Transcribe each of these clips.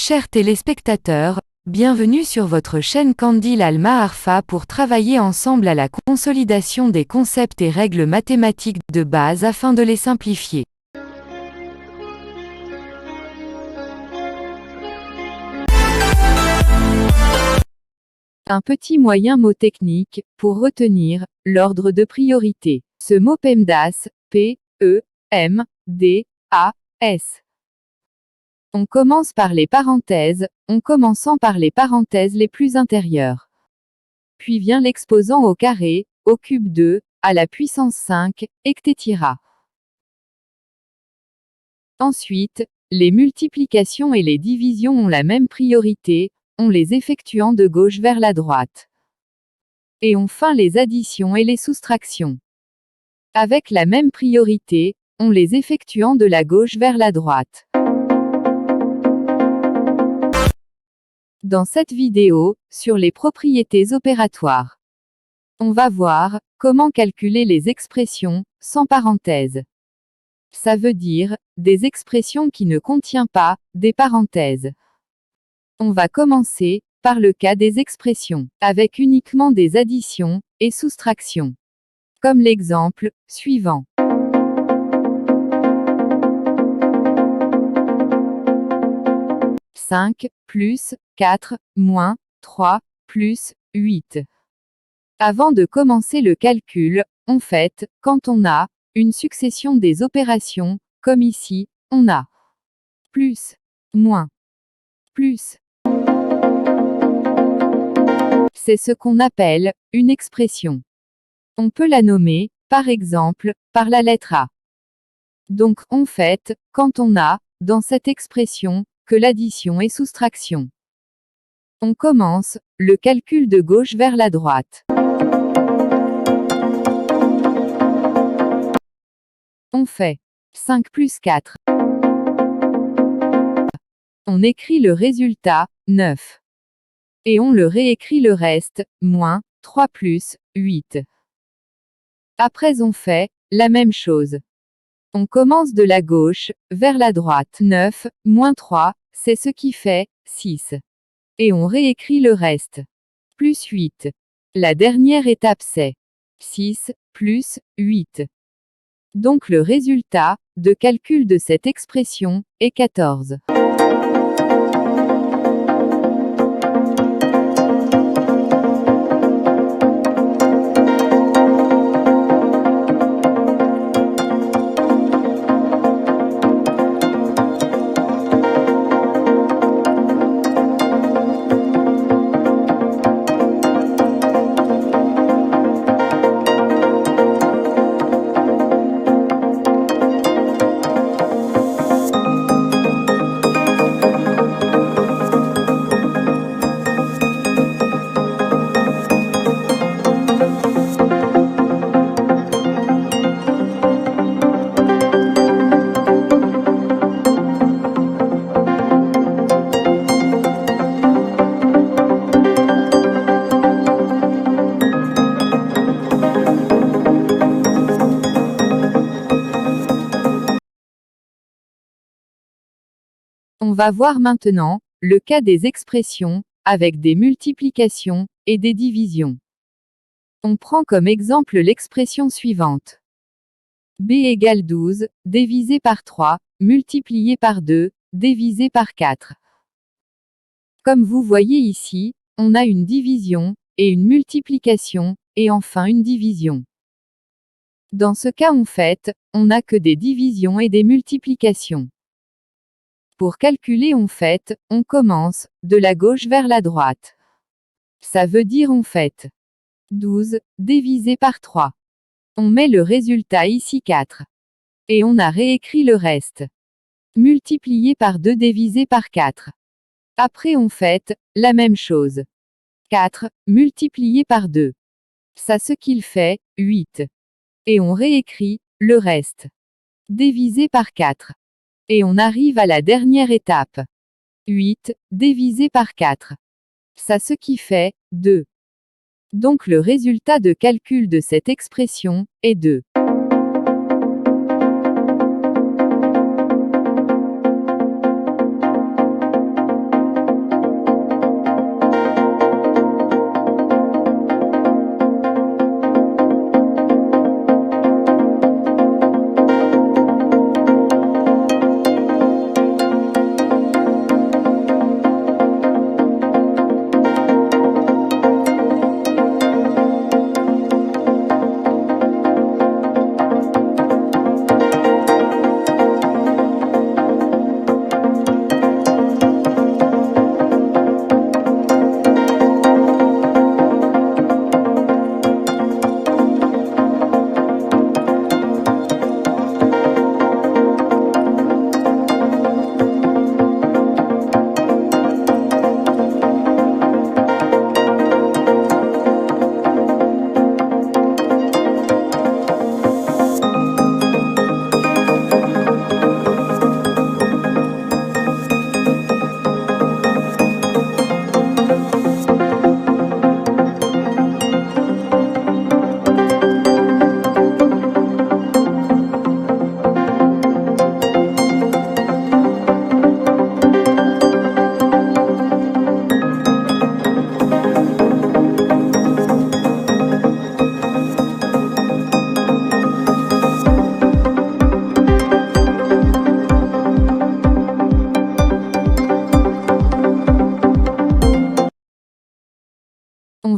Chers téléspectateurs, bienvenue sur votre chaîne Qandil Al-Ma'arfa pour travailler ensemble à la consolidation des concepts et règles mathématiques de base afin de les simplifier. Un petit moyen mot technique, pour retenir, l'ordre de priorité. Ce mot PEMDAS, P, E, M, D, A, S. On commence par les parenthèses, en commençant par les parenthèses les plus intérieures. Puis vient l'exposant au carré, au cube 2, à la puissance 5, etc. Ensuite, les multiplications et les divisions ont la même priorité, en les effectuant de gauche vers la droite. Et enfin les additions et les soustractions. Avec la même priorité, en les effectuant de la gauche vers la droite. Dans cette vidéo, sur les propriétés opératoires, on va voir comment calculer les expressions sans parenthèses. Ça veut dire des expressions qui ne contiennent pas des parenthèses. On va commencer par le cas des expressions avec uniquement des additions et soustractions. Comme l'exemple suivant. « 5 plus 4 moins 3 plus 8. » Avant de commencer le calcul, en fait, quand on a une succession des opérations, comme ici, on a plus, moins, plus. C'est ce qu'on appelle une expression. On peut la nommer, par exemple, par la lettre A. Donc, en fait, quand on a, dans cette expression, que l'addition et soustraction. On commence le calcul de gauche vers la droite. On fait 5 plus 4. On écrit le résultat, 9. Et on le réécrit le reste, moins 3 plus 8. Après on fait la même chose. On commence de la gauche vers la droite. 9 moins 3, c'est ce qui fait 6. Et on réécrit le reste. Plus 8. La dernière étape c'est 6 plus 8. Donc le résultat de calcul de cette expression est 14. On va voir maintenant le cas des expressions avec des multiplications et des divisions. On prend comme exemple l'expression suivante. B égale 12, divisé par 3, multiplié par 2, divisé par 4. Comme vous voyez ici, on a une division et une multiplication, et enfin une division. Dans ce cas en fait, on n'a que des divisions et des multiplications. Pour calculer en fait, on commence de la gauche vers la droite. Ça veut dire en fait 12 divisé par 3. On met le résultat ici 4. Et on a réécrit le reste. Multiplié par 2 divisé par 4. Après on fait la même chose. 4 multiplié par 2. Ça ce qu'il fait 8. Et on réécrit le reste. Divisé par 4. Et on arrive à la dernière étape. 8 divisé par 4. Ça ce qui fait 2. Donc le résultat de calcul de cette expression est 2.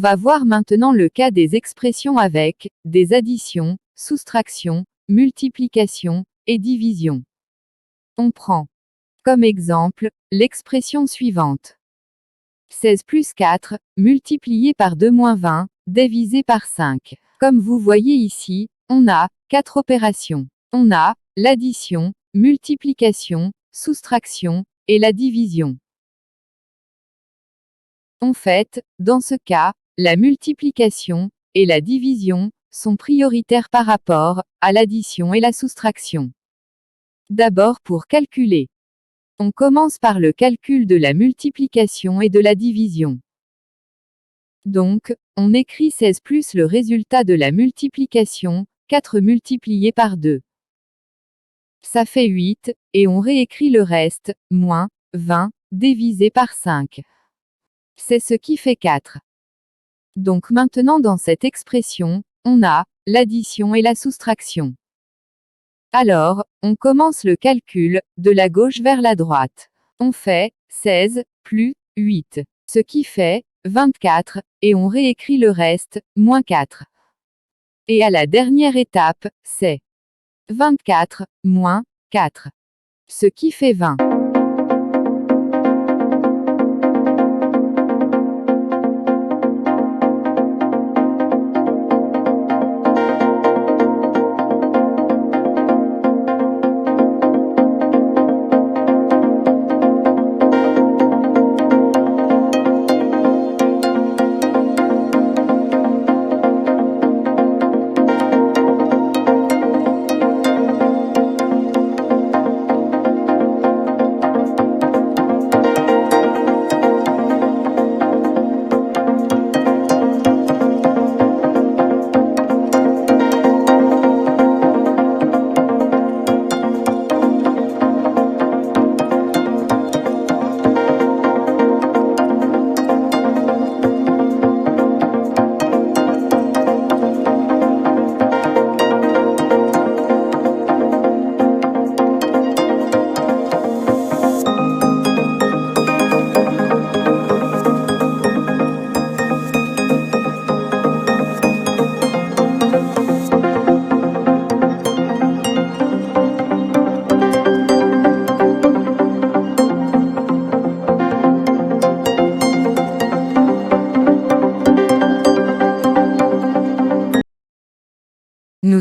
va voir maintenant le cas des expressions avec des additions, soustractions, multiplications et divisions. On prend comme exemple l'expression suivante. 16 plus 4, multiplié par 2 moins 20, divisé par 5. Comme vous voyez ici, on a 4 opérations. On a l'addition, multiplication, soustraction, et la division. En fait, dans ce cas, la multiplication et la division sont prioritaires par rapport à l'addition et la soustraction. D'abord pour calculer. On commence par le calcul de la multiplication et de la division. Donc, on écrit 16 plus le résultat de la multiplication, 4 multiplié par 2. Ça fait 8, et on réécrit le reste, moins 20, divisé par 5. C'est ce qui fait 4. Donc maintenant dans cette expression, on a l'addition et la soustraction. Alors, on commence le calcul, de la gauche vers la droite. On fait 16 plus 8, ce qui fait 24, et on réécrit le reste, moins 4. Et à la dernière étape, c'est 24 moins 4, ce qui fait 20.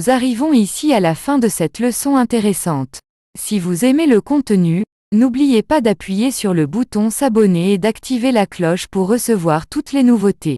Nous arrivons ici à la fin de cette leçon intéressante. Si vous aimez le contenu, n'oubliez pas d'appuyer sur le bouton s'abonner et d'activer la cloche pour recevoir toutes les nouveautés.